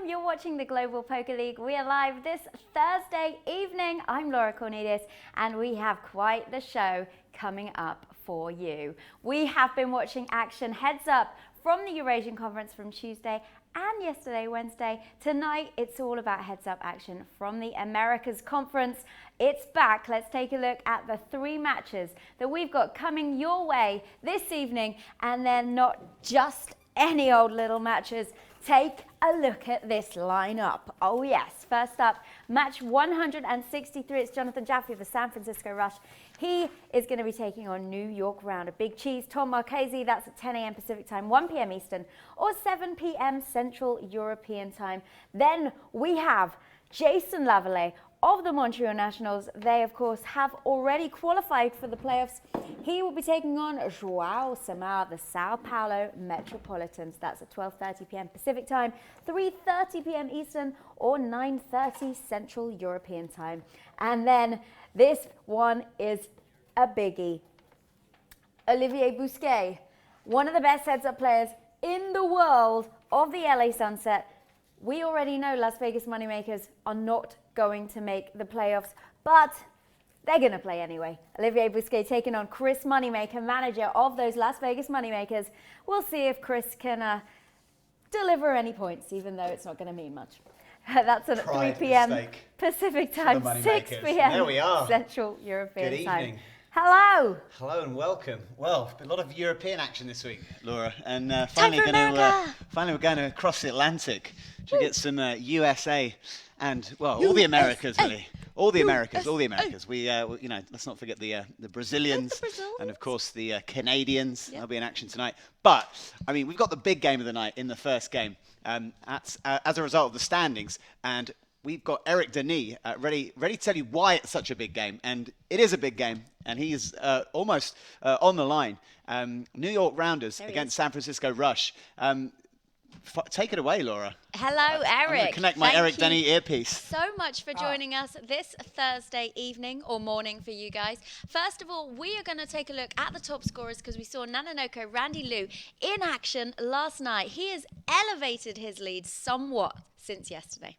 Welcome, you're watching the Global Poker League. We are live this Thursday evening. I'm Laura Cornelius and we have quite the show coming up for you. We have been watching action heads up from the Eurasian Conference from Tuesday and yesterday, Wednesday. Tonight, it's all about heads up action from the Americas Conference. It's back. Let's take a look at the three matches that we've got coming your way this evening, and they're not just any old little matches. Take a look at this lineup. Oh yes, first up, match 163. It's Jonathan Jaffe of the San Francisco Rush. He is going to be taking on New York Rounder Big Cheese Tom Marchese. That's at 10 a.m. Pacific time, 1 p.m. Eastern, or 7 p.m. Central European time. Then we have Jason Lavallee of the Montreal Nationals. They, of course, have already qualified for the playoffs. He will be taking on João Samar, the Sao Paulo Metropolitans. That's at 12:30 p.m. Pacific time, 3:30 p.m. Eastern, or 9:30 Central European time. And then this one is a biggie. Olivier Bousquet, one of the best heads-up players in the world of the LA Sunset. We already know Las Vegas moneymakers are not going to make the playoffs, but they're going to play anyway. Olivier Bousquet taking on Chris Moneymaker, manager of those Las Vegas moneymakers. We'll see if Chris can deliver any points, even though it's not going to mean much. That's at 3 p.m. Pacific time, 6 p.m. Central European time. Good evening. Hello. Hello and welcome. Well, a lot of European action this week, Laura, and finally we're going to cross the Atlantic to get some USA and all the Americas really. All the Americas. We, let's not forget the Brazilians and of course the Canadians. Yep. They'll be in action tonight. But I mean, we've got the big game of the night in the first game. As a result of the standings, and we've got Eric Denis ready to tell you why it's such a big game, and it is a big game, and he's almost on the line. New York Rounders against San Francisco Rush. Take it away, Laura. Hello, Eric. I'm going to connect my Eric Denis earpiece. So much for joining us this Thursday evening or morning for you guys. First of all, we are going to take a look at the top scorers because we saw Nanonoko Randy Liu in action last night. He has elevated his lead somewhat since yesterday.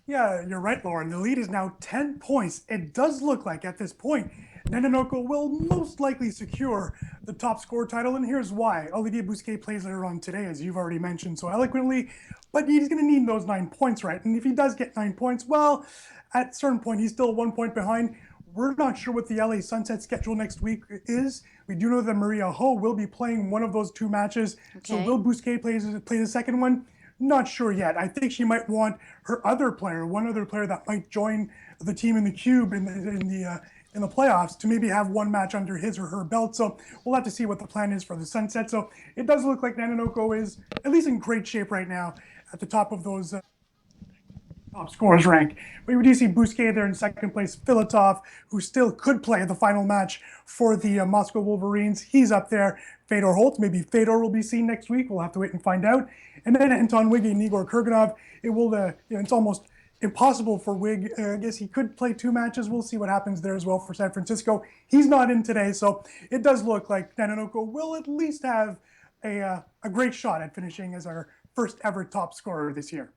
Yeah, you're right, Lauren. The lead is now 10 points. It does look like at this point, Nanonoko will most likely secure the top scorer title, and here's why. Olivier Bousquet plays later on today, as you've already mentioned so eloquently, but he's going to need those 9 points, right? And if he does get 9 points, well, at a certain point, he's still 1 point behind. We're not sure what the LA Sunset schedule next week is. We do know that Maria Ho will be playing one of those two matches. Okay. So will Bousquet play the second one? Not sure yet. I think she might want her one other player that might join the team in the cube in the playoffs to maybe have one match under his or her belt. So we'll have to see what the plan is for the Sunset. So it does look like Nanonoko is at least in great shape right now at the top of those top scorers rank. But we do see Bousquet there in second place, Filatov, who still could play the final match for the Moscow Wolverines. He's up there. Fedor Holt, maybe Fedor will be seen next week. We'll have to wait and find out. And then Anton Wiggy and Igor Kurganov. It's almost impossible for Wig. I guess he could play 2 matches. We'll see what happens there as well for San Francisco. He's not in today, so it does look like Nanonoko will at least have a great shot at finishing as our first ever top scorer this year.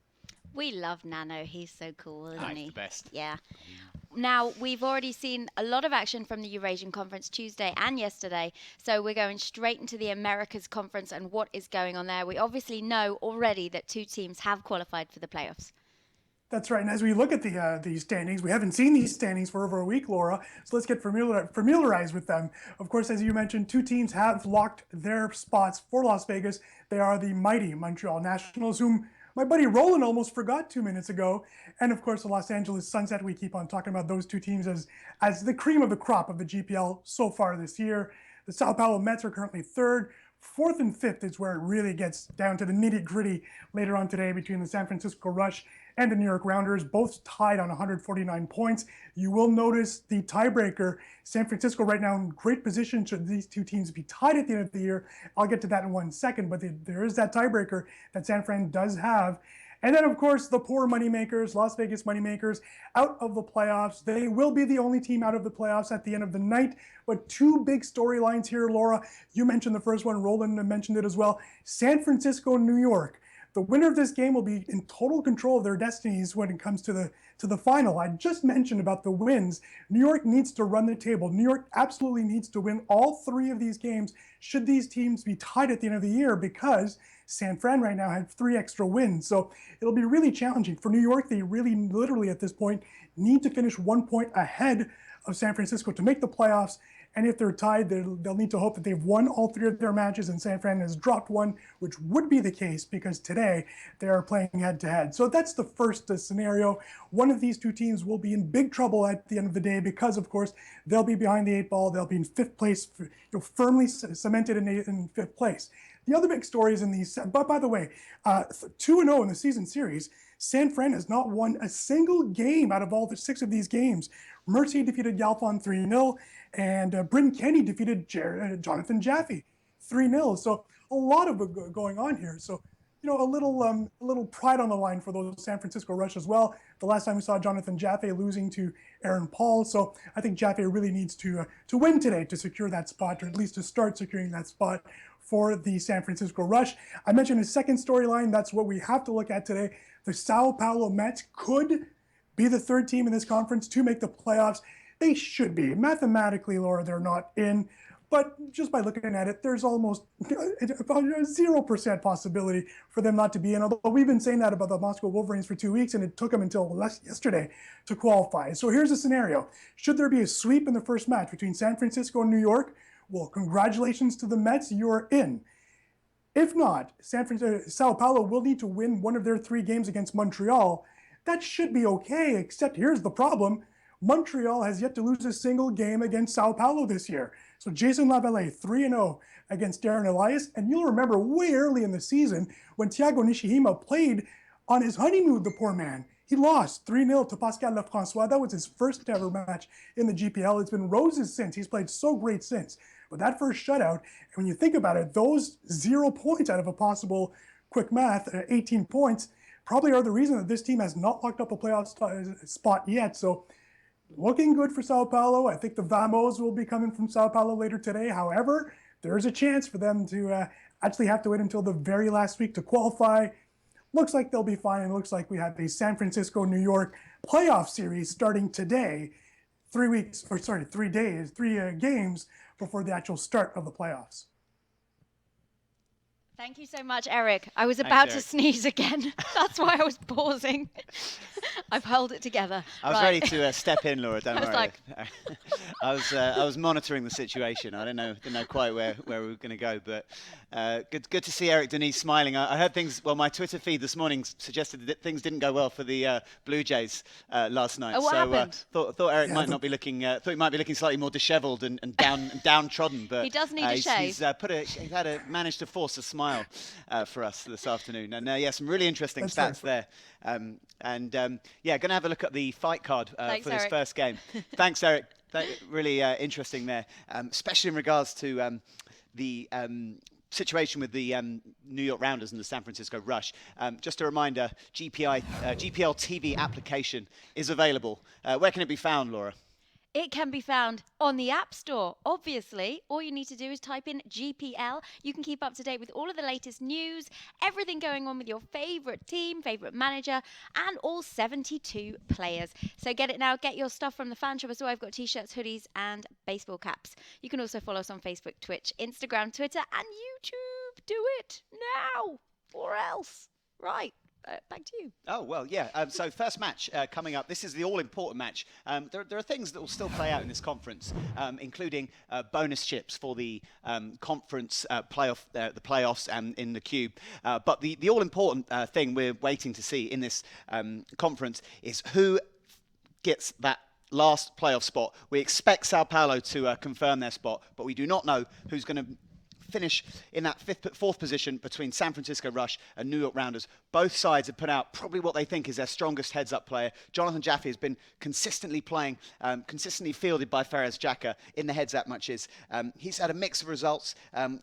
We love Nano. He's so cool, isn't he? The best. Yeah. Now, we've already seen a lot of action from the Eurasian Conference Tuesday and yesterday, so we're going straight into the Americas Conference and what is going on there. We obviously know already that 2 teams have qualified for the playoffs. That's right, and as we look at these standings, we haven't seen these standings for over a week, Laura, so let's get familiarized with them. Of course, as you mentioned, 2 teams have locked their spots for Las Vegas. They are the mighty Montreal Nationals, whom my buddy Roland almost forgot 2 minutes ago. And of course, the Los Angeles Sunset. We keep on talking about those 2 teams as the cream of the crop of the GPL so far this year. The Sao Paulo Mets are currently 3rd. 4th and 5th is where it really gets down to the nitty gritty later on today between the San Francisco Rush and the New York Rounders, both tied on 149 points. You will notice the tiebreaker. San Francisco right now in great position should these 2 teams be tied at the end of the year. I'll get to that in 1 second, but there is that tiebreaker that San Fran does have. And then, of course, the poor moneymakers, Las Vegas moneymakers, out of the playoffs. They will be the only team out of the playoffs at the end of the night. But 2 big storylines here, Laura. You mentioned the first one. Roland mentioned it as well. San Francisco, New York. the winner of this game will be in total control of their destinies when it comes to the final. I just mentioned about the wins. New York needs to run the table. New York absolutely needs to win all 3 of these games should these teams be tied at the end of the year, because San Fran right now had 3 extra wins. So it'll be really challenging. For New York, they really literally at this point need to finish 1 point ahead of San Francisco to make the playoffs. And if they're tied, they'll need to hope that they've won all 3 of their matches and San Fran has dropped 1, which would be the case because today they are playing head-to-head. So that's the first scenario. One of these 2 teams will be in big trouble at the end of the day because, of course, they'll be behind the 8 ball. They'll be in 5th place, firmly cemented in 5th place. The other big stories in these, but by the way, 2-0 in the season series. San Fran has not won a single game out of all the 6 of these games. Mercier defeated Galfond 3-0, and Bryn Kenny defeated Jonathan Jaffe 3-0. So a lot of going on here. So, a little pride on the line for those San Francisco Rush as well. The last time we saw Jonathan Jaffe losing to Aaron Paul. So I think Jaffe really needs to win today to secure that spot, or at least to start securing that spot for the San Francisco Rush. I mentioned a second storyline. That's what we have to look at today. The Sao Paulo Mets could be the 3rd team in this conference to make the playoffs. They should be. Mathematically, Laura, they're not in. But just by looking at it, there's almost a 0% possibility for them not to be in. Although we've been saying that about the Moscow Wolverines for 2 weeks, and it took them until yesterday to qualify. So here's the scenario. Should there be a sweep in the first match between San Francisco and New York? Well, congratulations to the Mets. You're in. If not, Sao Paulo will need to win one of their 3 games against Montreal. That should be okay, except here's the problem. Montreal has yet to lose a single game against Sao Paulo this year. So Jason Lavallee, 3-0 against Darren Elias. And you'll remember way early in the season when Thiago Nishihima played on his honeymoon, the poor man. He lost 3-0 to Pascal Lefrançois. That was his first ever match in the GPL. It's been roses since. He's played so great since. But that first shutout, and when you think about it, those 0 points out of a possible, quick math, 18 points, probably are the reason that this team has not locked up a playoff spot yet. So looking good for Sao Paulo. I think the Vamos will be coming from Sao Paulo later today. However, there is a chance for them to actually have to wait until the very last week to qualify. Looks like they'll be fine. It looks like we have a San Francisco-New York playoff series starting today, 3 games before the actual start of the playoffs. Thank you so much, Eric. I was about to sneeze again. That's why I was pausing. I've held it together. I was ready to step in, Laura. Don't worry. I was monitoring the situation. I didn't know quite where we were going to go, but good to see Eric Denise smiling. I heard things. Well, my Twitter feed this morning suggested that things didn't go well for the Blue Jays last night. Oh, what happened? Thought Eric might not be looking. Thought he might be looking slightly more dishevelled and downtrodden. But he does need a shave. He's managed to force a smile for us this afternoon. And some really interesting stats there. Going to have a look at the fight card Thanks, for this Eric. first game. Thanks, Eric. Really interesting there, especially in regards to the situation with the New York Rounders and the San Francisco Rush. Just a reminder, GPL TV application is available. Where can it be found, Laura? It can be found on the App Store. Obviously, all you need to do is type in GPL. You can keep up to date with all of the latest news, everything going on with your favourite team, favourite manager, and all 72 players. So get it now. Get your stuff from the fan shop as well. I've got t-shirts, hoodies, and baseball caps. You can also follow us on Facebook, Twitch, Instagram, Twitter, and YouTube. Do it now or else. Right. Back to you. Oh, well, yeah. So first match coming up. This is the all-important match. There are things that will still play out in this conference, including bonus chips for the conference playoff, the playoffs and in the cube. But the all-important thing we're waiting to see in this conference is who gets that last playoff spot. We expect Sao Paulo to confirm their spot, but we do not know who's going to finish in that fourth position between San Francisco Rush and New York Rounders. Both sides have put out probably what they think is their strongest heads-up player. Jonathan Jaffe has been consistently playing, consistently fielded by Fares Jaka in the heads-up matches. He's had a mix of results.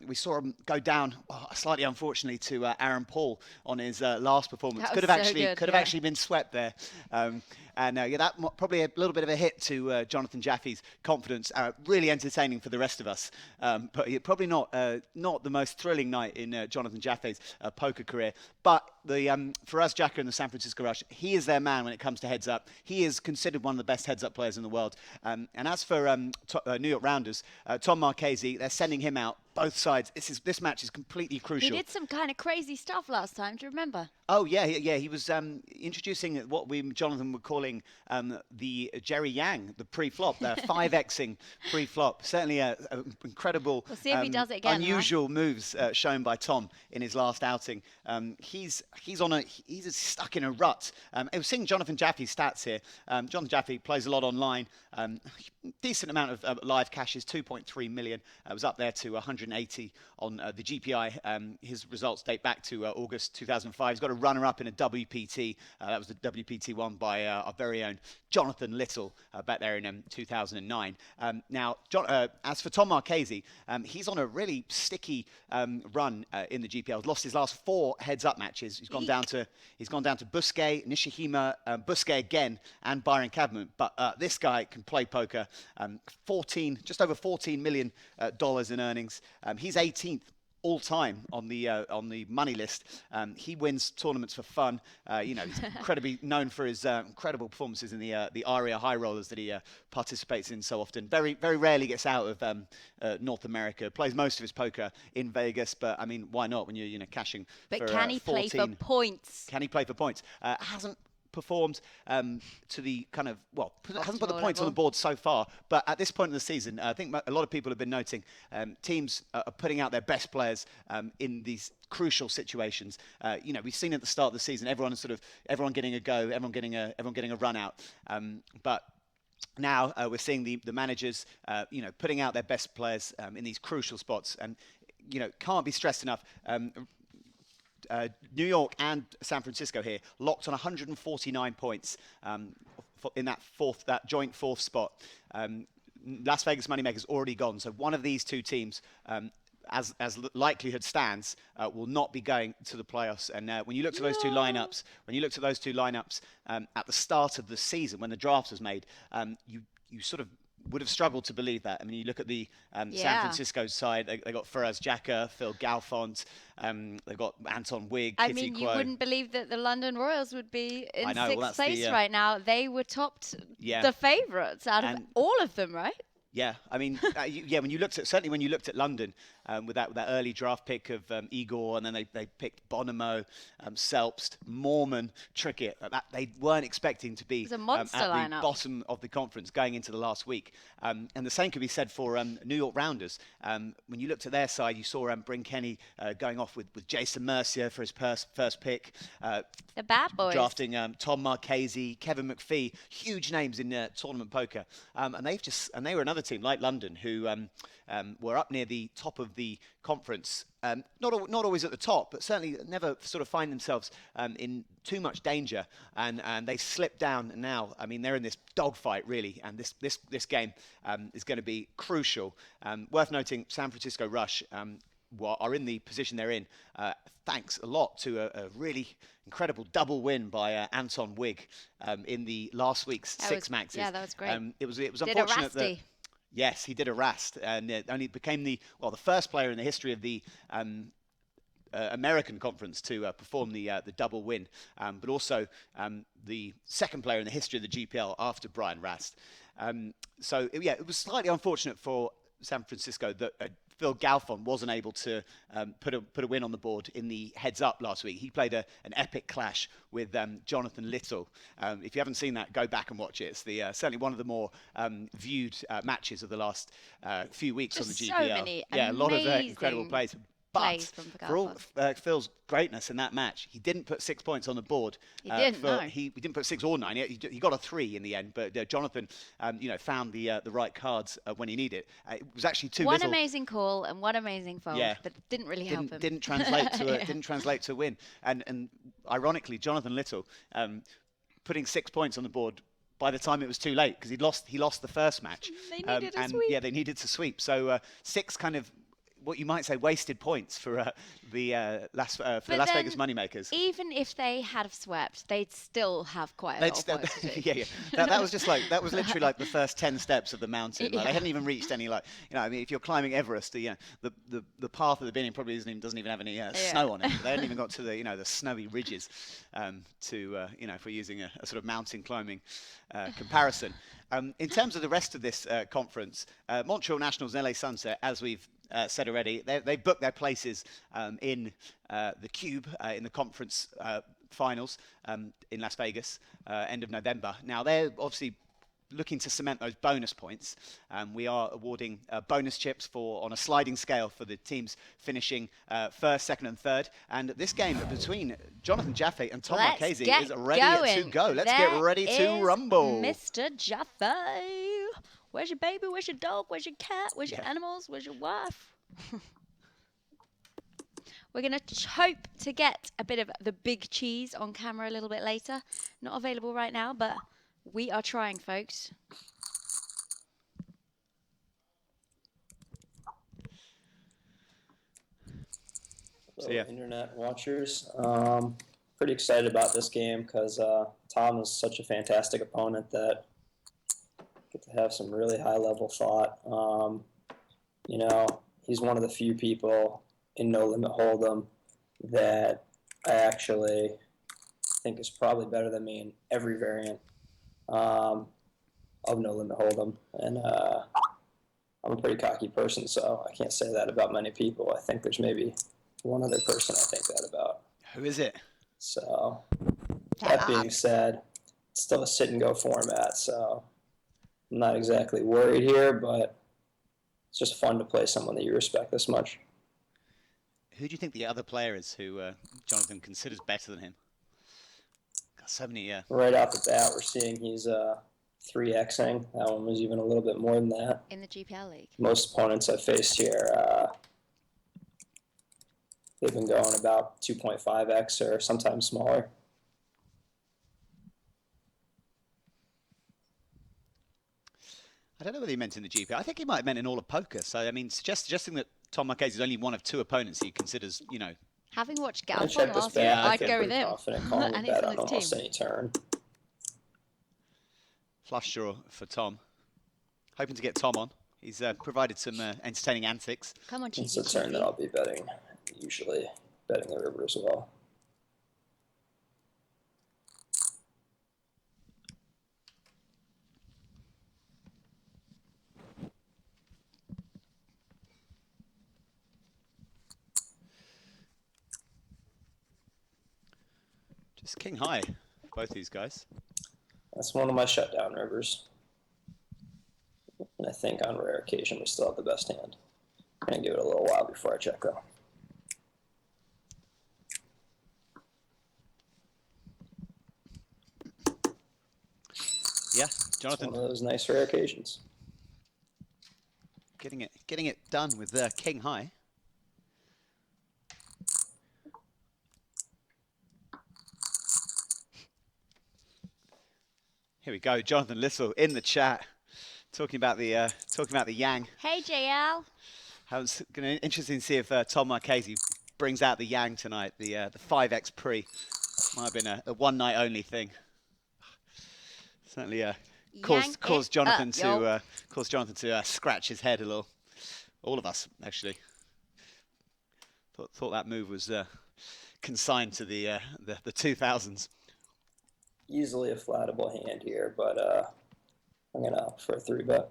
We saw him go down, slightly unfortunately, to Aaron Paul on his last performance. Could have actually been swept there. That probably a little bit of a hit to Jonathan Jaffe's confidence. Really entertaining for the rest of us, but probably not not the most thrilling night in Jonathan Jaffe's poker career. But for us, Jacka and the San Francisco Rush, he is their man when it comes to heads up. He is considered one of the best heads up players in the world. And as for New York Rounders, Tom Marchese, they're sending him out. Both sides. This match is completely crucial. He did some kind of crazy stuff last time. Do you remember? Oh yeah. He was introducing what Jonathan were calling the Jerry Yang, the pre-flop, 5xing pre-flop. Certainly incredible. We'll see if he does it again. Unusual moves shown by Tom in his last outing. He's stuck in a rut. I was seeing Jonathan Jaffe's stats here. Jonathan Jaffe plays a lot online. Decent amount of live cashes, 2.3 million. Was up there to 180 on the GPI. His results date back to August 2005. He's got a runner-up in a WPT. That was the WPT won by our very own Jonathan Little back there in 2009. Now, as for Tom Marchese, he's on a really sticky run in the GPL. He's lost his last 4 heads-up matches. He's gone down to Busquet, Nishihima, Busquet again, and Byron Cavman. But this guy can play poker. Just over $14 million in earnings. He's 18th all time on the money list. He wins tournaments for fun. He's incredibly known for his incredible performances in the ARIA high rollers that he participates in so often. Very, very rarely gets out of North America. Plays most of his poker in Vegas, but I mean, why not when you're cashing? But for, can he 14. play for points? Can he play for points? Hasn't performed to the kind of, hasn't put the points on the board so far, but at this point in the season, I think a lot of people have been noting teams are putting out their best players in these crucial situations. We've seen at the start of the season, everyone getting a go, everyone getting a run out, but now we're seeing the managers, putting out their best players in these crucial spots, and can't be stressed enough. New York and San Francisco here locked on 149 points in that joint fourth spot. Las Vegas Moneymaker's already gone, so one of these two teams, as likelihood stands, will not be going to the playoffs. And when you look to those two lineups, at the start of the season when the draft was made, you sort of would have struggled to believe that. I mean, you look at the San Francisco side, they got Faraz Jaka, Phil Galfond, they've got Anton Wigg, Kitty you Quo. wouldn't believe that the London Royals would be in sixth place the, right now. They were topped the favourites out of all of them, right? Yeah, I mean, when you looked at London with that early draft pick of Igor, and then they picked Bonomo, Selpst, Mormon, Trickett. They weren't expecting to be at the bottom of the conference going into the last week. And the same could be said for New York Rounders. When you looked at their side, you saw Bryn Kenny going off with Jason Mercier for his first pick. The bad boys. Drafting Tom Marchese, Kevin McPhee, huge names in tournament poker. And they were another team like London who were up near the top of the conference. Not always at the top, but certainly never sort of find themselves in too much danger. And they slipped down. And now, I mean, they're in this dogfight really. And this game is going to be crucial. Worth noting, San Francisco Rush are in the position they're in, thanks a lot to a really incredible double win by Anton Wigg in the last week's six maxes. Yeah, that was great. It was unfortunate that. Yes, he did a rast, and only became the first player in the history of the American conference to perform the double win, but also the second player in the history of the GPL after Brian Rast. It was slightly unfortunate for San Francisco that Phil Galfond wasn't able to put a win on the board in the heads-up last week. He played an epic clash with Jonathan Little. If you haven't seen that, go back and watch it. It's certainly one of the more viewed matches of the last few weeks on the GPL. So many a lot of incredible plays. But for all Phil's greatness in that match, he didn't put 6 points on the board. He didn't. No. He didn't put 6 or 9. He got a 3 in the end. But Jonathan, found the right cards when he needed it. It was actually too little. One amazing call and one amazing fold, but it didn't really help him. Didn't translate to a win. And ironically, Jonathan Little putting 6 points on the board by the time it was too late because he lost the first match. They needed a sweep. Yeah, they needed to sweep. So 6 kind of what you might say wasted points for the Las Vegas moneymakers. Even if they had have swept, they'd still have quite a lot of points to do. Yeah. That was just that was literally like the first 10 steps of the mountain. Like, they hadn't even reached any I mean, if you're climbing Everest, the path at the beginning probably doesn't even have any snow on it. They hadn't even got to the snowy ridges if we're using a sort of mountain climbing comparison. In terms of the rest of this conference, Montreal Nationals and LA Sunset, as we've said already, they booked their places in the Cube in the conference finals in Las Vegas, end of November. Now, they're obviously looking to cement those bonus points. We are awarding bonus chips on a sliding scale for the teams finishing first, second, and third. And this game between Jonathan Jaffe and Tom Marchese is ready to go. Let's get ready to rumble. Mr. Jaffe. Where's your baby? Where's your dog? Where's your cat? Where's your animals? Where's your wife? We're going to hope to get a bit of the big cheese on camera a little bit later. Not available right now, but we are trying, folks. So, internet watchers, pretty excited about this game because Tom is such a fantastic opponent that get to have some really high-level thought. He's one of the few people in No Limit Hold'em that I actually think is probably better than me in every variant of No Limit Hold'em. And I'm a pretty cocky person, so I can't say that about many people. I think there's maybe one other person I think that about. Who is it? So, that being said, it's still a sit-and-go format, so I'm not exactly worried here, but it's just fun to play someone that you respect this much. Who do you think the other player is who Jonathan considers better than him? Got so many. Right off the bat, we're seeing he's 3xing. That one was even a little bit more than that. In the GPL league. Most opponents I've faced here, they've been going about 2.5x or sometimes smaller. I don't know whether he meant in the GPL. I think he might have meant in all of poker. So, I mean, suggesting that Tom Marchese is only one of two opponents he considers, Having watched Galfon last year, I'd go with him. And he's on almost any turn. Flush draw for Tom. Hoping to get Tom on. He's provided some entertaining antics. Come on, It's a turn that I'll be betting, usually betting the river as well. Just king high, both these guys. That's one of my shutdown rivers. And I think on rare occasion we still have the best hand. I'm going to give it a little while before I check though. Yeah, Jonathan. It's one of those nice rare occasions. Getting it done with king high. Here we go, Jonathan Lissel in the chat, talking about the yang. Hey, JL. It's going to interesting to see if Tom Marchese brings out the yang tonight. The 5x pre might have been a one night only thing. Certainly caused Jonathan to scratch his head a little. All of us actually thought that move was consigned to the 2000s. Easily a flattable hand here, but I'm going to opt for a 3-bet.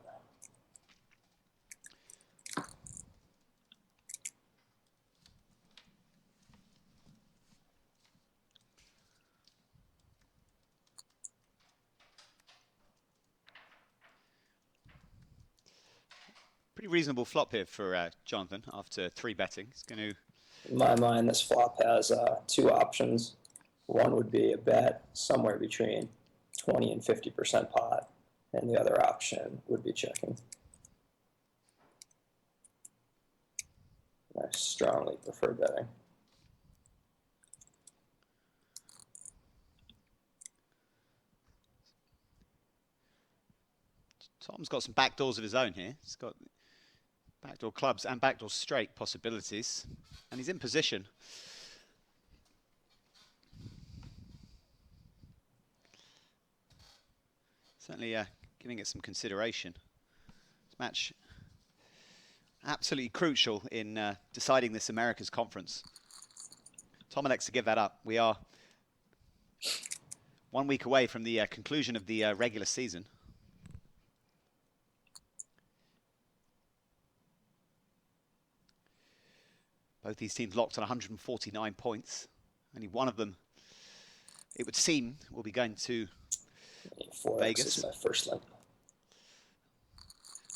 Pretty reasonable flop here for Jonathan after 3-betting. He's going to. In my mind, this flop has two options. One would be a bet somewhere between 20 and 50% pot, and the other option would be checking. I strongly prefer betting. Tom's got some back doors of his own here. He's got Backdoor clubs and backdoor straight possibilities. And he's in position. Certainly giving it some consideration. This match absolutely crucial in deciding this Americas conference. Tom elects to give that up. We are 1 week away from the conclusion of the regular season. Both these teams locked on 149 points. Only one of them, it would seem, will be going to 4X Vegas. is my first limp.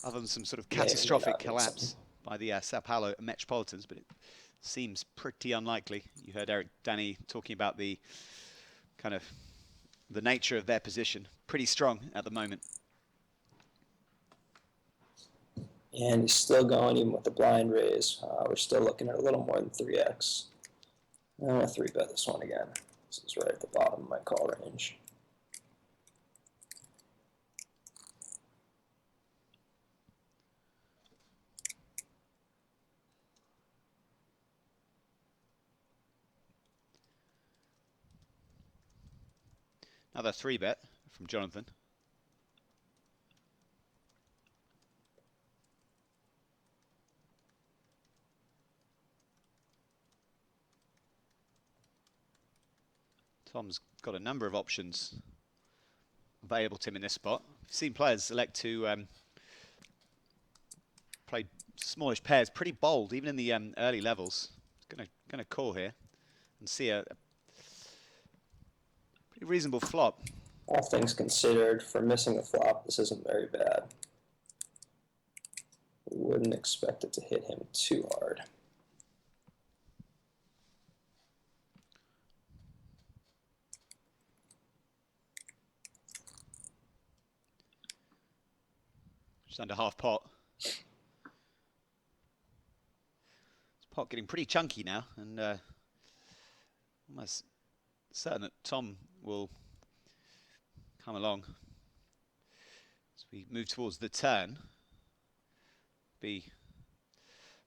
Other than some sort of catastrophic collapse by the Sao Paulo Metropolitans, but it seems pretty unlikely. You heard Eric Danny talking about the kind of the nature of their position. Pretty strong at the moment. And he's still going even with the blind raise. We're still looking at a little more than 3x. I'm going to 3-bet this one again. This is right at the bottom of my call range. Another 3-bet from Jonathan. Tom's got a number of options available to him in this spot. I've seen players elect to play smallish pairs, pretty bold, even in the early levels. Gonna call here and see a pretty reasonable flop. All things considered, for missing a flop, this isn't very bad. We wouldn't expect it to hit him too hard. Just under half pot. This pot getting pretty chunky now, and almost certain that Tom will come along as we move towards the turn. Be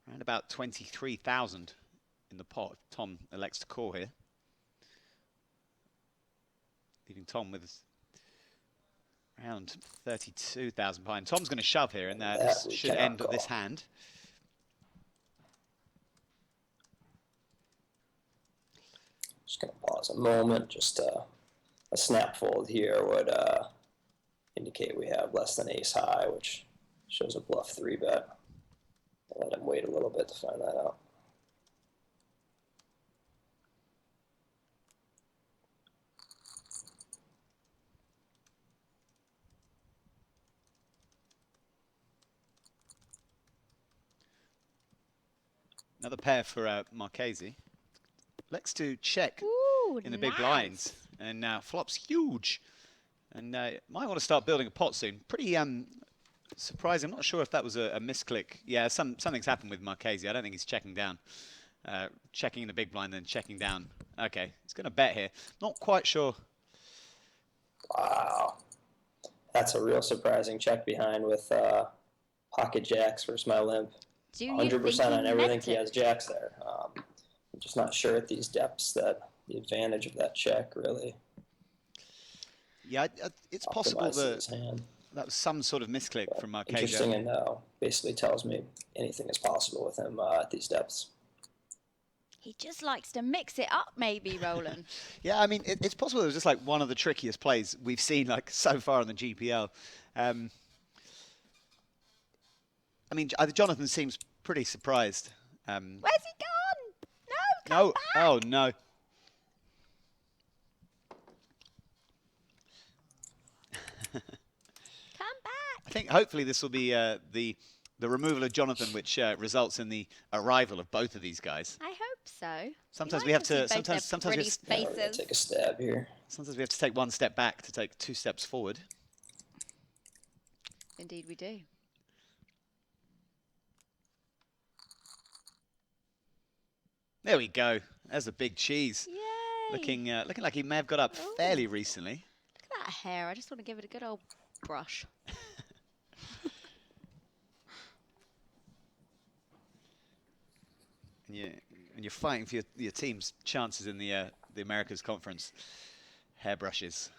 around about 23,000 in the pot. Tom elects to call here, leaving Tom with around 32,000 behind. Tom's going to shove here, and this should end this hand. Just going to pause a moment. Just a snap fold here would indicate we have less than ace high, which shows a bluff 3-bet. I'll let him wait a little bit to find that out. Another pair for Marchese. Elects to check in the big nice. blinds, and now flop's huge. And might want to start building a pot soon. Pretty surprising. I'm not sure if that was a misclick. Yeah, something's happened with Marchese. I don't think he's checking down. Checking in the big blind, then checking down. Okay, he's going to bet here. Not quite sure. Wow. That's a real surprising check behind with pocket jacks versus my limp. 100% on everything he has jacks there. I'm just not sure at these depths that the advantage of that check really. Yeah, it's possible that that was some sort of misclick from Marchese. Interesting, and basically tells me anything is possible with him at these depths. He just likes to mix it up, maybe, Roland. Yeah, I mean, it's possible it was just like one of the trickiest plays we've seen like so far in the GPL. I mean, Jonathan seems pretty surprised. Where's he gone? No, come back. Oh, no. Come back. I think hopefully this will be the removal of Jonathan, which results in the arrival of both of these guys. I hope so. Sometimes we have to. Sometimes we have faces. Take a stab here. Sometimes we have to take one step back to take 2 steps forward. Indeed, we do. There we go. There's a big cheese. Yay! Looking like he may have got up fairly recently. Look at that hair. I just want to give it a good old brush. and you're fighting for your team's chances in the Americas Conference, hairbrushes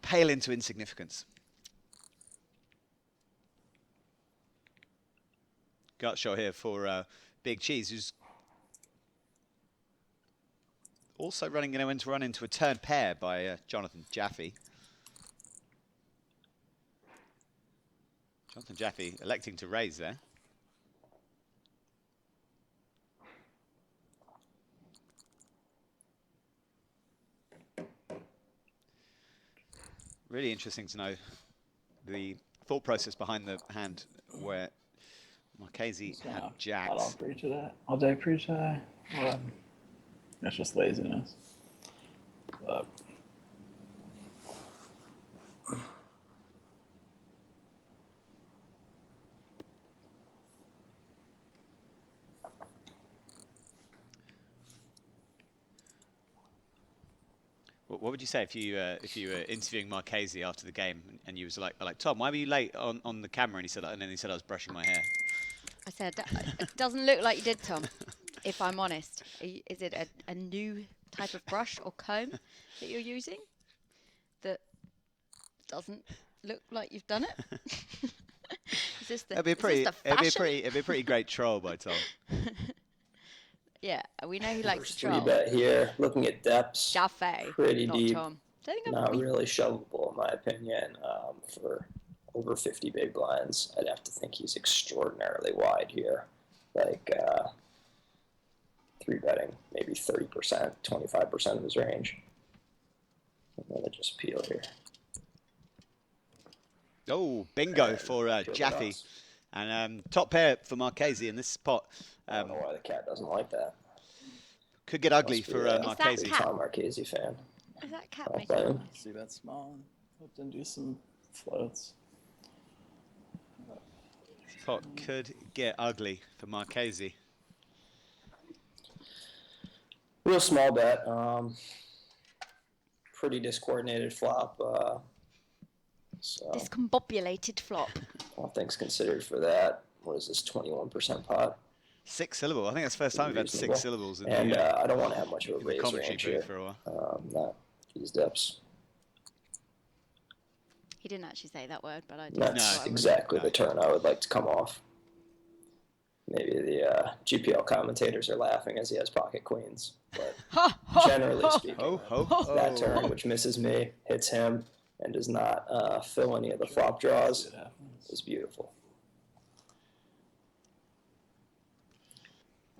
pale into insignificance. Gut shot here for Big Cheese, who's also going to run into a turn pair by Jonathan Jaffe. Jonathan Jaffe electing to raise there. Really interesting to know the thought process behind the hand where Marchese had jacks. I'll preach that. All day preach that. That's just laziness. But what would you say if you were interviewing Marchese after the game and you was like Tom, why were you late on the camera? And then he said I was brushing my hair. I said, it doesn't look like you did, Tom, if I'm honest. Is it a new type of brush or comb that you're using that doesn't look like you've done it? Is this the, It'd be a pretty great troll by Tom. Yeah, we know he likes to Three troll. bet here, looking at depths. Jaffe, pretty not deep. Tom. Not really shovelable, in my opinion, for over 50 big blinds. I'd have to think he's extraordinarily wide here. Like, 3-betting maybe 30%, 25% of his range. I'm going to just peel here. Oh, bingo for Jaffe. And top pair for Marchese in this spot. I don't know why the cat doesn't like that. Could get ugly for Marchese. Tom Marchese fan. Is that cat making Okay. noise? see that small. Hope to do some floats. Pot could get ugly for Marchese. Real small bet. Pretty discoordinated flop. So Discombobulated flop. all things considered for that. What is this, 21% pot? 6 syllable. I think that's the first time we've had 6 syllables in And the I don't want to have much of a the raise commentary range booth here. for a while. Not these depths. He didn't actually say that word, but I did. That's No, exactly the turn I would like to come off. Maybe the GPL commentators are laughing as he has pocket queens, but generally speaking, that turn, which misses me, hits him, and does not fill any of the flop draws, is beautiful.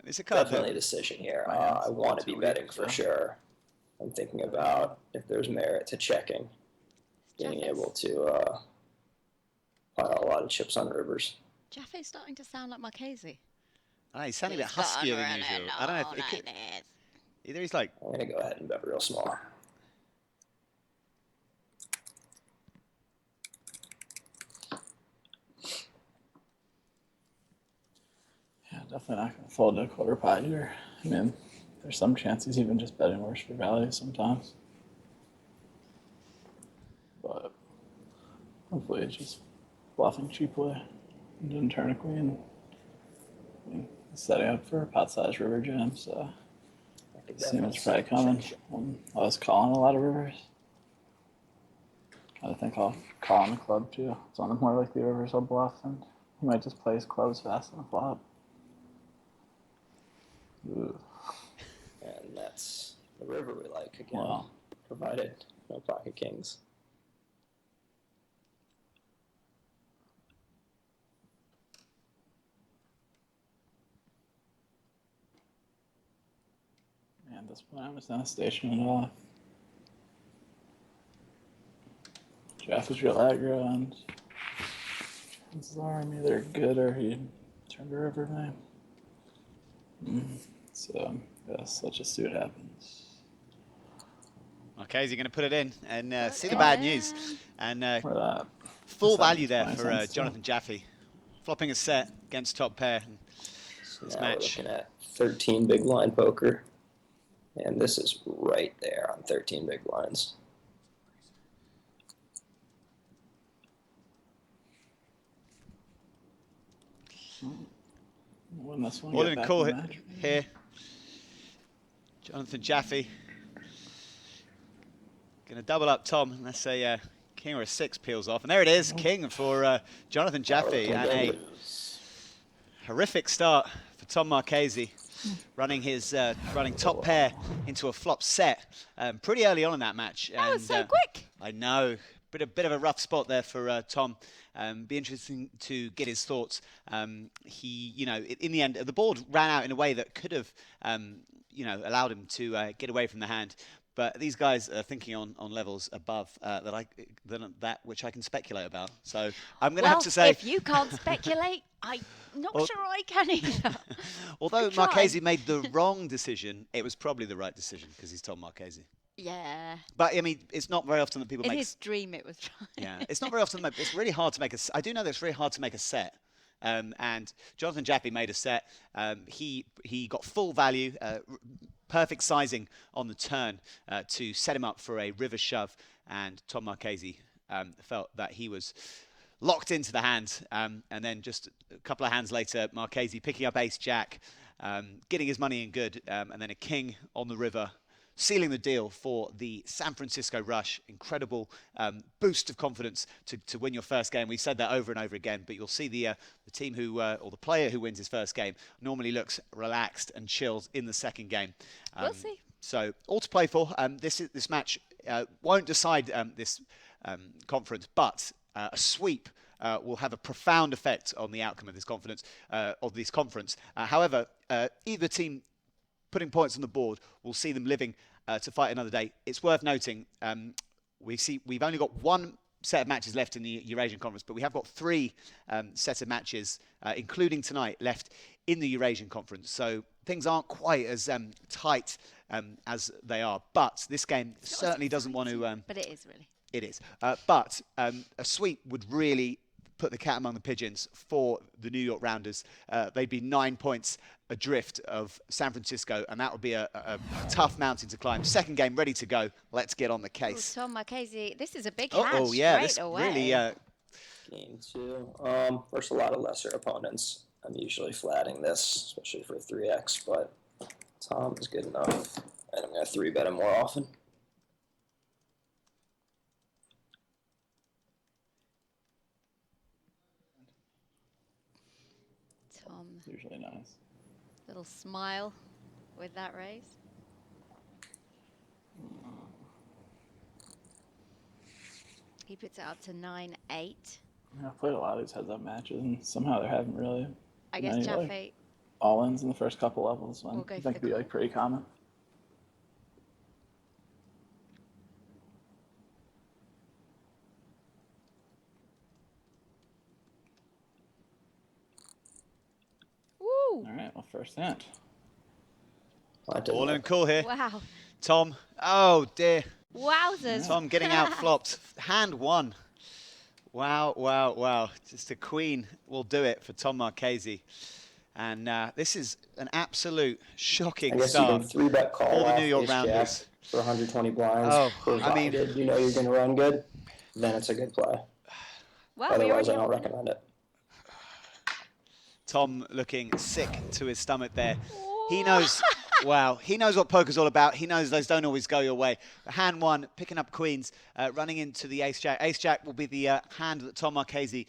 It's a card Definitely a decision here. I want to be betting for sure. I'm thinking about if there's merit to checking, being able to pile a lot of chips on rivers. Jaffe's starting to sound like Marchese. He's sounding a bit huskier than usual. I don't know if it could. Either he's like. I'm going to go ahead and bet real small. Yeah, definitely not going to fold to a quarter pot here. I mean, there's some chance he's even just betting worse for value sometimes. But hopefully it's just bluffing cheaply and didn't turn a queen. I mean, he's setting up for a pot-sized river jam, so it seems probably coming when I was calling a lot of rivers. I think I'll call on the club too. It's one of the more likely rivers I'll bluff, and he might just play his clubs fast on the flop. Ooh. And that's the river we like again, Wow. provided no pocket kings. Man, at this point I'm just gonna station it off. Jeff is real aggro, and chances are I'm either good or he turned a river name. So, yes, let's just see what happens. Marchese going to put it in and see the bad news. And For that. full That's value there 20 for cents, Jonathan Jaffe. Flopping a set against top pair. So This now we're match. looking at 13 big blind poker. And this is right there on 13 big blinds. Win this one. All Get in back call in the match. here. Jonathan Jaffe. Going to double up Tom unless a king or a 6 peels off. And there it is, king for Jonathan Jaffe. And a horrific start for Tom Marchese, running his running top pair into a flop set pretty early on in that match. That was so quick. I know. Bit of a rough spot there for Tom. Be interesting to get his thoughts. He, in the end, the board ran out in a way that could have, allowed him to get away from the hand. But these guys are thinking on levels above than that which I can speculate about. So I'm going to have to say, if you can't speculate, I'm not sure I can either. Although Marchese made the wrong decision, it was probably the right decision because he's Tom Marchese. Yeah. But I mean, it's not very often that people In make. his dream, it was right. Yeah, it's not very often. It's really hard to make a. I do know that it's really hard to make a set. And Jonathan Jaffe made a set. He got full value, perfect sizing on the turn to set him up for a river shove. And Tom Marchese felt that he was locked into the hand. And then just a couple of hands later, Marchese picking up ace jack, getting his money in good, and then a king on the river, sealing the deal for the San Francisco Rush. Incredible boost of confidence to win your first game. We've said that over and over again, but you'll see the team who, or the player who wins his first game normally looks relaxed and chilled in the second game. We'll see. So all to play for. This match won't decide this conference, but a sweep will have a profound effect on the outcome of this conference. However, either team putting points on the board will see them living to fight another day. It's worth noting we've only got one set of matches left in the Eurasian Conference, but we have got 3 sets of matches, including tonight, left in the Eurasian Conference. So things aren't quite as tight as they are. But this game certainly doesn't want to. But it is really. It is. But a sweep would really put the cat among the pigeons for the New York Rounders. They'd be 9 points adrift of San Francisco, and that would be a tough mountain to climb. Second game ready to go. Let's get on the case. Ooh, Tom Marchese, this is a big hand. Oh yeah, straight this away. really. Game 2. Versus a lot of lesser opponents. I'm usually flatting this, especially for 3x, but Tom is good enough, and I'm going to 3-bet him more often. Tom, It's usually nice. little smile with that raise. He puts it up to 9-8. I've played a lot of these heads-up matches, and somehow there haven't really I been guess any, like, Jaffe. all-ins in the first couple levels. When We'll go I for think the could be like pretty common. Woo! All right, well, first hand. All in cool here. Wow. Tom. Oh dear. Wowzers. Tom getting out flopped. Hand 1. Wow, wow, wow. Just a queen will do it for Tom Marchese. And this is an absolute shocking I guess start you can 3-bet call for the off New York ace jack Rounders. for 120 blinds. Oh, provided I mean, you know you're going to run good, then it's a good play. Wow, we Otherwise, already I don't have- recommend it. Tom looking sick to his stomach there. He knows, wow, he knows what poker's all about. He knows those don't always go your way. Hand 1, picking up queens, running into the ace jack. Ace jack will be the hand that Tom Marchese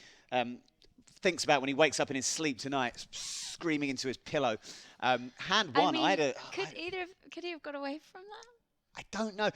thinks about when he wakes up in his sleep tonight, screaming into his pillow. Hand 1, I mean, I could he have got away from that? I don't know.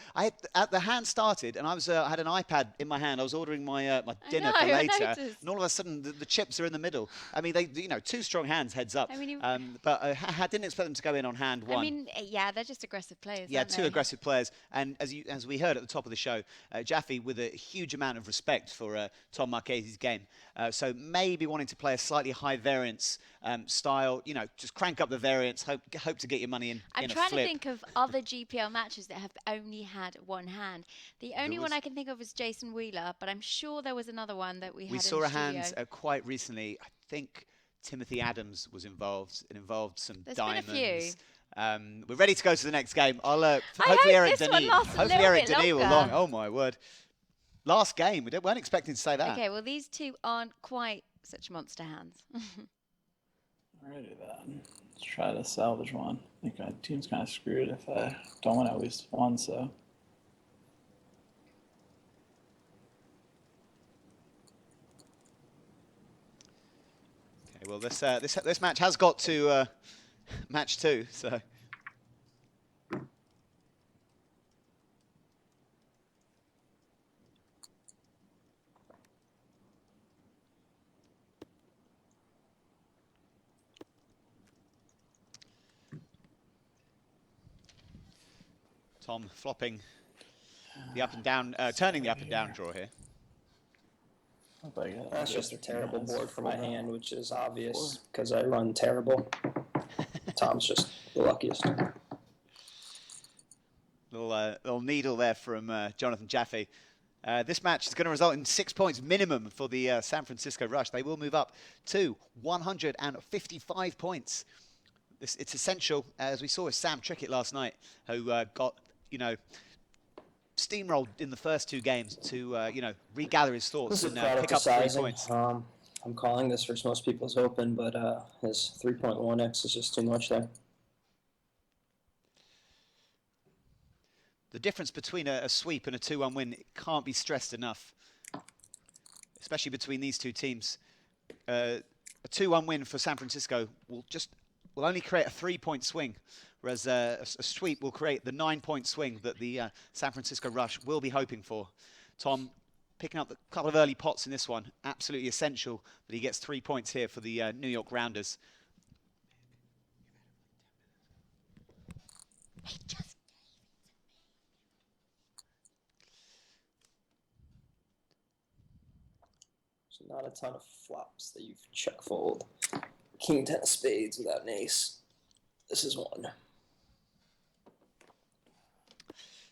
The hand started, and I had an iPad in my hand. I was ordering my my dinner for know, I later, noticed. and all of a sudden the chips are in the middle. I mean, they 2 strong hands, heads up. I mean, but I didn't expect them to go in on hand 1. I mean, yeah, they're just aggressive players. Yeah, aren't 2 they? aggressive players, and as we heard at the top of the show, Jaffe with a huge amount of respect for Tom Marchese's game. So maybe wanting to play a slightly high variance style, just crank up the variance, hope to get your money in. I'm in trying a flip. to think of other GPL matches that have only had one hand. The only one I can think of is Jason Wheeler, but I'm sure there was another one that we had. We in saw the a hand studio. quite recently. I think Timothy Adams was involved. It involved some There's been a diamonds. few. We're ready to go to the next game. I'll hopefully hope Eric this one Denis. lasts a Hopefully little Eric bit Denis will longer. long. Oh my word! Last game. We weren't expecting to say that. Okay, well these 2 aren't quite such monster hands. Alrighty then. Let's try to salvage one. I think my team's kind of screwed if I don't win at least one, so. Okay, well this match has got to match 2, so. Tom flopping the up and down, turning the up and down draw here. That's just a terrible board for my hand, which is obvious because I run terrible. Tom's just the luckiest. Little needle there from Jonathan Jaffe. This match is going to result in 6 points minimum for the San Francisco Rush. They will move up to 155 points. It's essential, as we saw with Sam Trickett last night, who got, steamrolled in the first 2 games to, regather his thoughts and pick up 3 points. I'm calling this for most people's open, but his 3.1x is just too much there. The difference between a sweep and a 2-1 win can't be stressed enough, especially between these two teams. A 2-1 win for San Francisco will only create a 3-point swing, whereas a sweep will create the 9-point swing that the San Francisco Rush will be hoping for. Tom picking up a couple of early pots in this one, absolutely essential that he gets 3 points here for the New York Rounders. Not a ton of flops that you've check fold. King 10 of spades without an ace. This is one.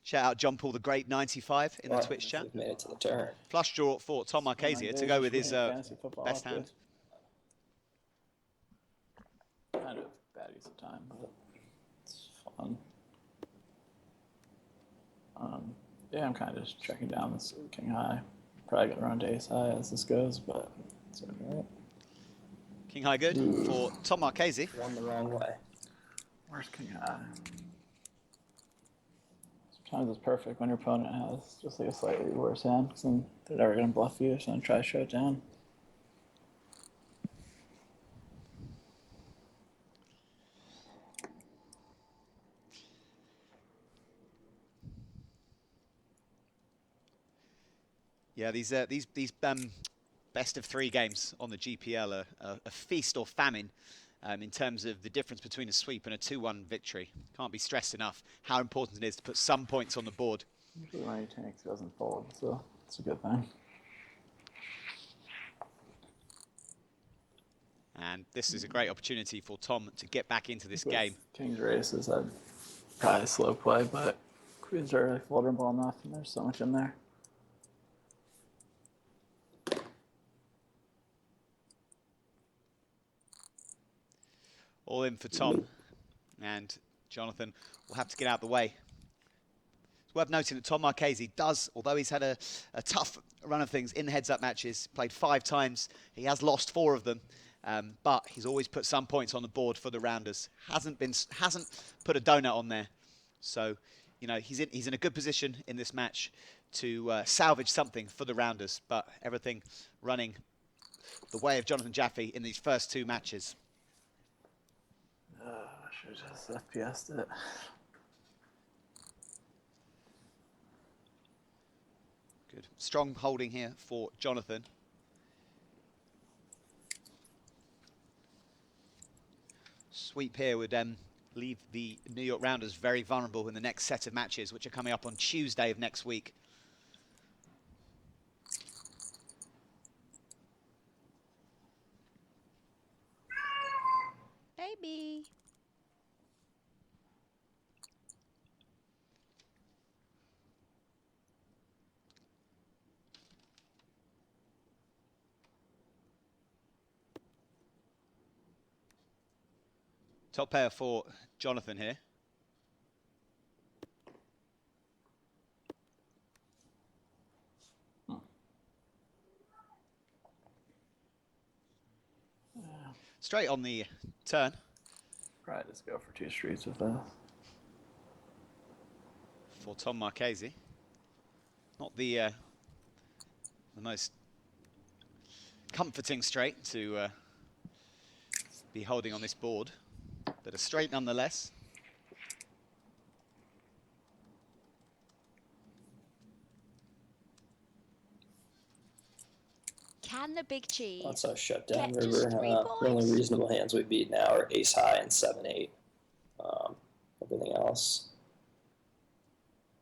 Shout out John Paul the Great 95 in the Twitch chat. We've made it to the turn. Flush draw for Tom Marchese to go with his best hand. Kind of bad use of time, but it's fun. Yeah, I'm kind of just checking down this king high. Probably get around ace high as this goes, but it's alright. King high good for Tom Marchese. One the wrong way. Where's king high? Sometimes it's perfect when your opponent has just like a slightly worse hand, because then they're never going to bluff you, so then try to show it down. Yeah, these best of 3 games on the GPL are a feast or famine in terms of the difference between a sweep and a 2-1 victory. Can't be stressed enough how important it is to put some points on the board. Usually when he tanks, he doesn't fold, so it's a good thing. And this is a great opportunity for Tom to get back into this game. King's races had probably slow play, but queens are vulnerable enough, and there's so much in there. All in for Tom, and Jonathan will have to get out of the way. It's worth noting that Tom Marchese does, although he's had a tough run of things in heads-up matches, played 5 times, he has lost 4 of them, but he's always put some points on the board for the Rounders. Hasn't put a donut on there, so he's in a good position in this match to salvage something for the Rounders, but everything running the way of Jonathan Jaffe in these first 2 matches. I should have just FPS'd it. Good. Strong holding here for Jonathan. Sweep here would leave the New York Rounders very vulnerable in the next set of matches, which are coming up on Tuesday of next week. Baby. Top pair for Jonathan here. straight on the turn. Probably just go for 2 streets with that. For Tom Marchese. Not the most comforting straight to be holding on this board, but a straight nonetheless. Can the big cheese That's our shutdown get river. just 3 The only points? reasonable hands we beat now are ace high and 7-8. Everything else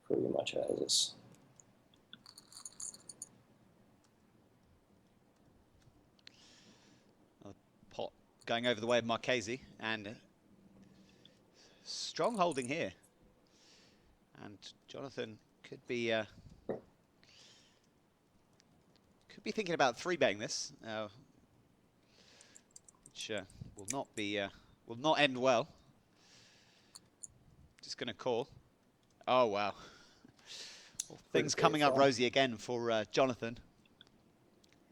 pretty much has us. Pot going over the way of Marchese, and strong holding here. And Jonathan could be thinking about 3-betting this, which will not end well. Just going to call. Oh wow! Well, things coming up rosy again for Jonathan.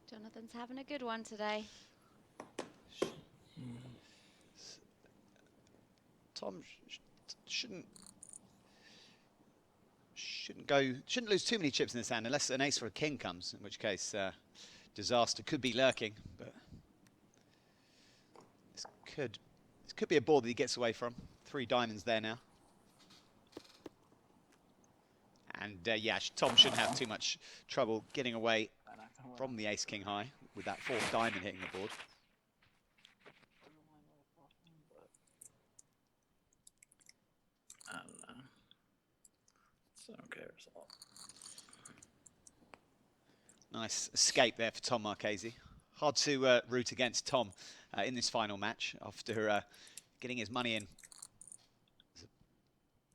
Jonathan's having a good one today. Tom shouldn't lose too many chips in this hand unless an ace or a king comes, in which case disaster could be lurking. But this could be a board that he gets away from. 3 diamonds there now. And yeah, Tom shouldn't have too much trouble getting away from the ace king high with that 4th diamond hitting the board. I don't know. It's an okay result. Nice escape there for Tom Marchese. Hard to root against Tom in this final match after getting his money in. He's a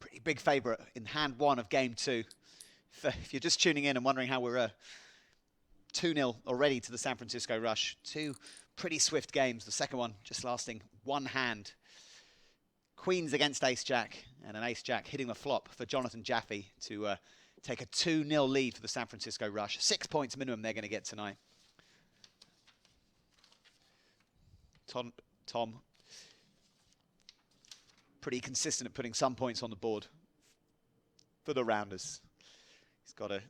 pretty big favourite in hand 1 of game 2. If you're just tuning in and wondering how we're 2-0 already to the San Francisco Rush. 2 pretty swift games. The second one just lasting 1 hand. Queens against ace-jack, and an ace-jack hitting the flop for Jonathan Jaffe to take a 2-0 lead for the San Francisco Rush. 6 points minimum they're going to get tonight. Tom, pretty consistent at putting some points on the board for the Rounders. He's got a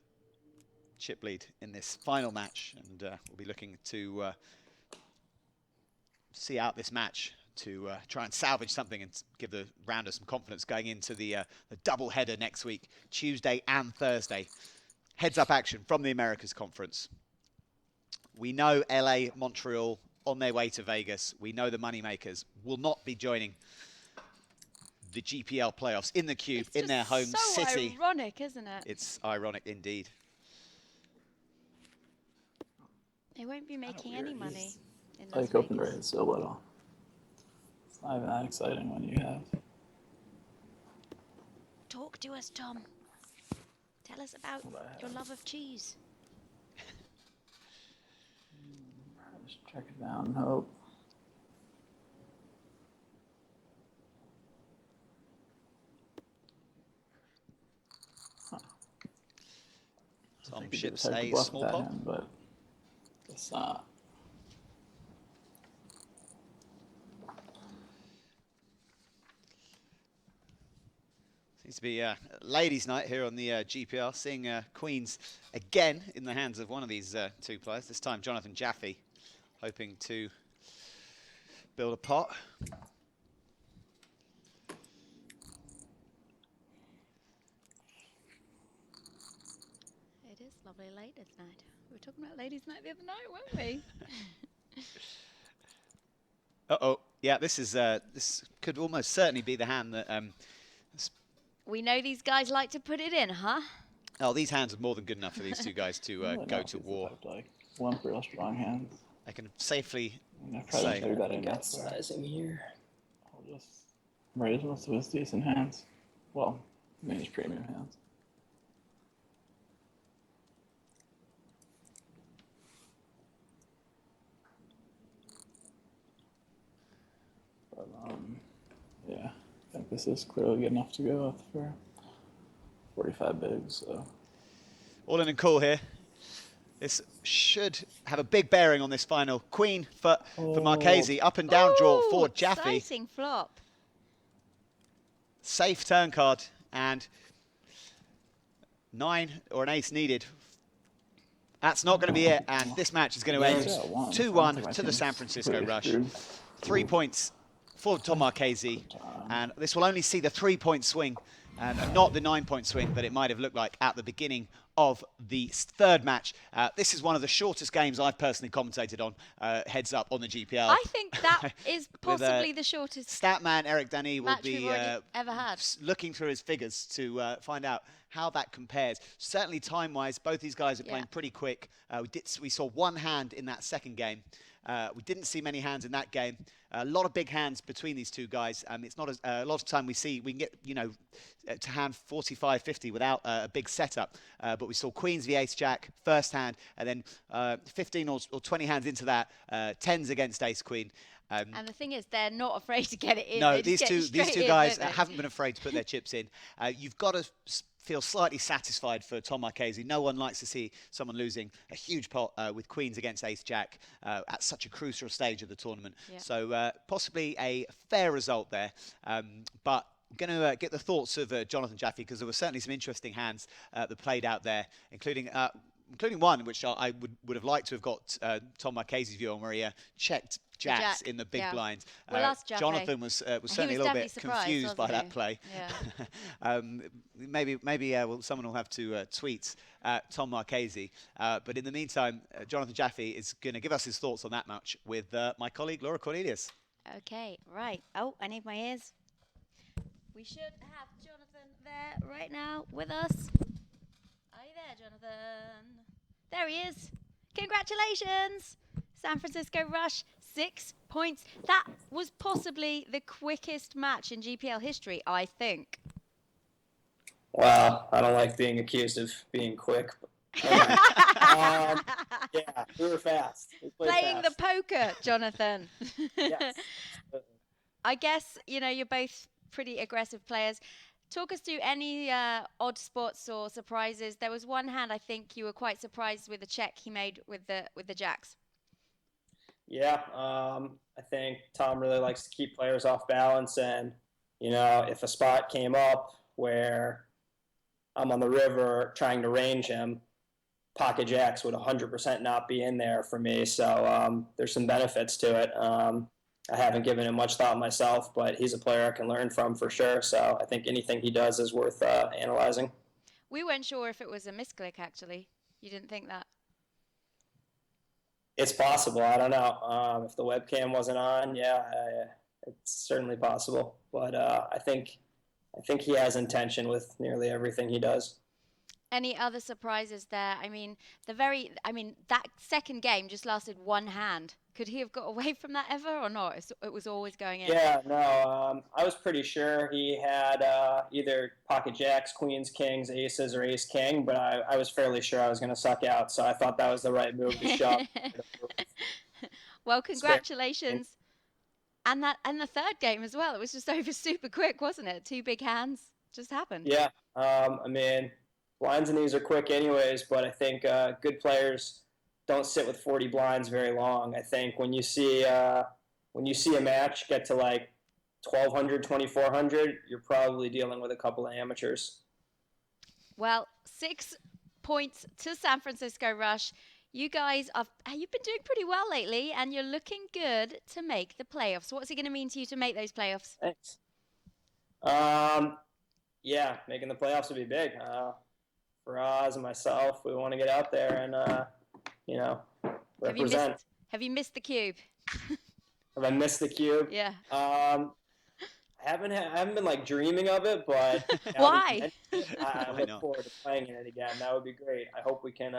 chip lead in this final match, and we'll be looking to see out this match to try and salvage something and give the Rounders some confidence going into the double header next week, Tuesday and Thursday. Heads up action from the Americas Conference. We know LA, Montreal on their way to Vegas. We know the moneymakers will not be joining the GPL playoffs in the Cube, in their home city. It's ironic, isn't it? It's ironic indeed. They won't be making any money in Las Like open Vegas. rate is so little. It's not even that exciting when you have. Talk to us, Tom. Tell us about your love of cheese. Just check it down and hope. Tom I ships could a bluff small that pot. hand, but it's not. Seems to be ladies' night here on the GPL, seeing queens again in the hands of one of these 2 players. This time Jonathan Jaffe, hoping to build a pot. It is lovely ladies' night. We were talking about ladies' night the other night, weren't we? Uh-oh. Yeah, this could almost certainly be the hand that... We know these guys like to put it in, huh? oh, these hands are more than good enough for these 2 guys to go to war. Like 1 real strong hand. I can safely And I probably say... should have bet Got enough. sizing here. I'll just raise most of his decent hands. Well, I mean his premium hands. But yeah, I think this is clearly good enough to go with for 45 bigs. So All in and cool here. This should have a big bearing on this final. Queen for Marchese. Up and down draw for Jaffe. Exciting flop. Safe turn card, and 9 or an ace needed. That's not going to be it, and this match is going to end 2-1 to the San Francisco Rush. 3 points for Tom Marchese, and this will only see the 3-point swing, and not the 9-point swing that it might have looked like at the beginning of the third match. This is one of the shortest games I've personally commentated on, heads up, on the GPL. I think that is possibly the shortest Statman Eric Dany will be ever had. looking through his figures to find out how that compares. Certainly time-wise, both these guys are playing pretty quick. We saw one hand in that second game. We didn't see many hands in that game. A lot of big hands between these two guys. It's not a lot of time we can get, to hand 45, 50 without a big setup. But we saw Queens v Ace Jack first hand, and then 15 or 20 hands into that, 10s against Ace Queen. And the thing is, they're not afraid to get it in. No, these two guys haven't been afraid to put their chips in. You've got to feel slightly satisfied for Tom Marchese. No one likes to see someone losing a huge pot with Queens against Ace Jack at such a crucial stage of the tournament. Yeah. So possibly a fair result there. But I'm going to get the thoughts of Jonathan Jaffe, because there were certainly some interesting hands that played out there, including one which I would have liked to have got Tom Marchese's view on, where he checked jacks in the big blind. Jonathan was certainly a little bit confused by that play. Yeah. maybe someone will have to tweet Tom Marchese. But in the meantime, Jonathan Jaffe is going to give us his thoughts on that match with my colleague Laura Cornelius. Okay, right. Oh, I need my ears. We should have Jonathan there right now with us. Are you there, Jonathan? There he is. Congratulations! San Francisco Rush, 6 points. That was possibly the quickest match in GPL history, I think. Wow, I don't like being accused of being quick. Yeah, we were fast. Playing the poker, Jonathan. Yes. I guess, you're both pretty aggressive players. Talk us through any odd spots or surprises. There was one hand I think you were quite surprised with the check he made with the jacks. Yeah, I think Tom really likes to keep players off balance, and if a spot came up where I'm on the river trying to range him, pocket jacks would 100% not be in there for me. So there's some benefits to it. I haven't given it much thought myself, but he's a player I can learn from for sure. So I think anything he does is worth analyzing. We weren't sure if it was a misclick, actually. You didn't think that? It's possible. I don't know. If the webcam wasn't on, it's certainly possible. But I think he has intention with nearly everything he does. Any other surprises there? That second game just lasted one hand. Could he have got away from that ever or not? It was always going in. Yeah, no. I was pretty sure he had either pocket jacks, queens, kings, aces, or ace king, but I was fairly sure I was going to suck out, so I thought that was the right move to shove. Well, congratulations. And the third game as well. It was just over super quick, wasn't it? 2 big hands just happened. Yeah. Blinds and these are quick anyways, but I think good players don't sit with 40 blinds very long. I think when you see a match get to like 1,200, 2,400, you're probably dealing with a couple of amateurs. Well, 6 points to San Francisco Rush. You guys you've been doing pretty well lately, and you're looking good to make the playoffs. What's it going to mean to you to make those playoffs? Thanks. Making the playoffs would be big. For Oz and myself, we want to get out there and represent. Have you missed the cube? Have I missed the cube? Yeah. I haven't been dreaming of it, but why? I look forward to playing in it again. That would be great. I hope we can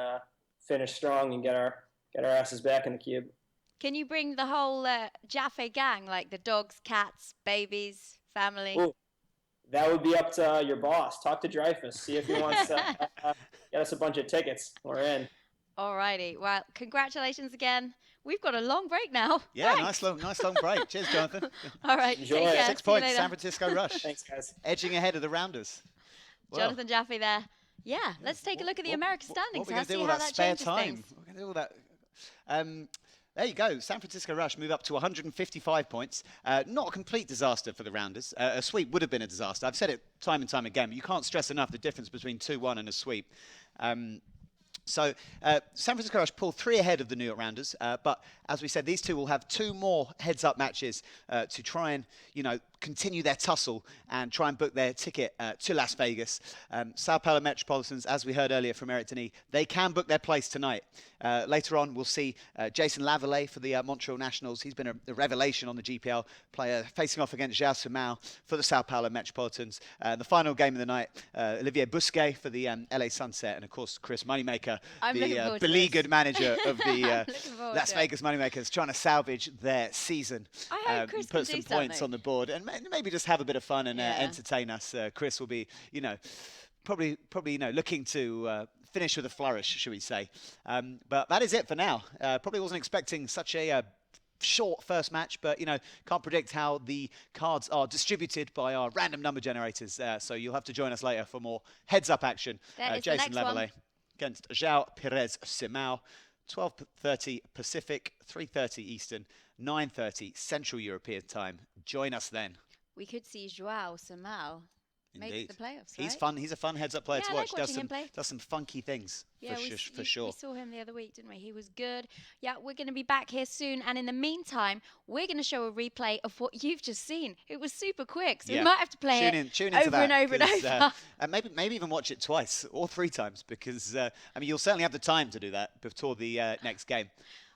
finish strong and get our asses back in the cube. Can you bring the whole Jaffe gang, like the dogs, cats, babies, family? Ooh, that would be up to your boss. Talk to Dreyfus. See if he wants to get us a bunch of tickets. We're in. Alrighty. Well, congratulations again. We've got a long break now. Yeah, nice long break. Cheers, Jonathan. All right. Enjoy. Take care. 6 points, San Francisco Rush. Thanks, guys. Edging ahead of the rounders. Jonathan Jaffe there. Yeah, let's take a look at the American standings. What are we going to do See with how that that spare changes time? things. We're going to do all that. There you go. San Francisco Rush move up to 155 points. Not a complete disaster for the Rounders. A sweep would have been a disaster. I've said it time and time again, but you can't stress enough the difference between 2-1 and a sweep. So San Francisco Rush pull 3 ahead of the New York Rounders, but as we said, these two will have 2 more heads-up matches to try and, continue their tussle and try and book their ticket to Las Vegas. Sao Paulo Metropolitans, as we heard earlier from Eric Denis, they can book their place tonight. Later on, we'll see Jason Lavallee for the Montreal Nationals. He's been a revelation on the GPL, player facing off against Jaffe for the Sao Paulo Metropolitans. The final game of the night, Olivier Busquet for the LA Sunset, and of course Chris Moneymaker, the beleaguered manager of the Las Vegas Moneymakers, trying to salvage their season. I hope Chris put can some do points something on the board and maybe just have a bit of fun and entertain us. Chris will be, probably, looking to finish with a flourish, should we say. But that is it for now. Probably wasn't expecting such a short first match, but, can't predict how the cards are distributed by our random number generators. So you'll have to join us later for more heads-up action. Jason Lavallee against João Pires Simão. 12:30 Pacific, 3:30 Eastern, 9:30 Central European Time. Join us then. We could see João Simão make the playoffs, right? He's fun. He's a fun heads-up player to watch. I like watching him play. Does some funky things, for sure. We saw him the other week, didn't we? He was good. Yeah, we're going to be back here soon. And in the meantime, we're going to show a replay of what you've just seen. It was super quick, so we might have to play tune over into that, and over and over. And maybe even watch it twice or 3 times because, you'll certainly have the time to do that before the next game.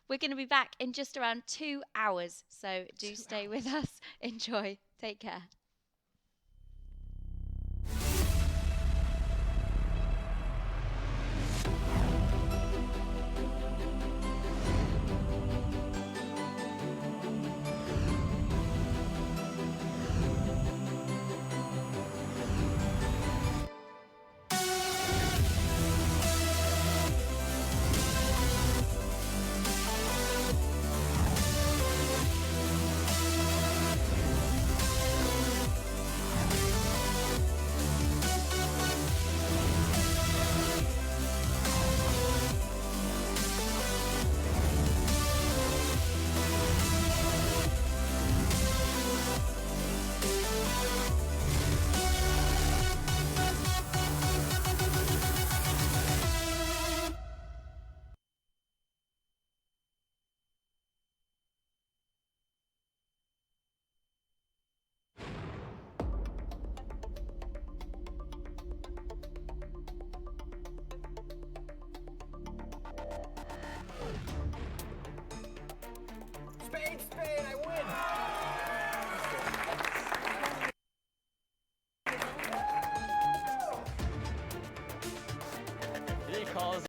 We're going to be back in just around 2 hours. So do stay with us. Enjoy. Take care. Spade, I win! He calls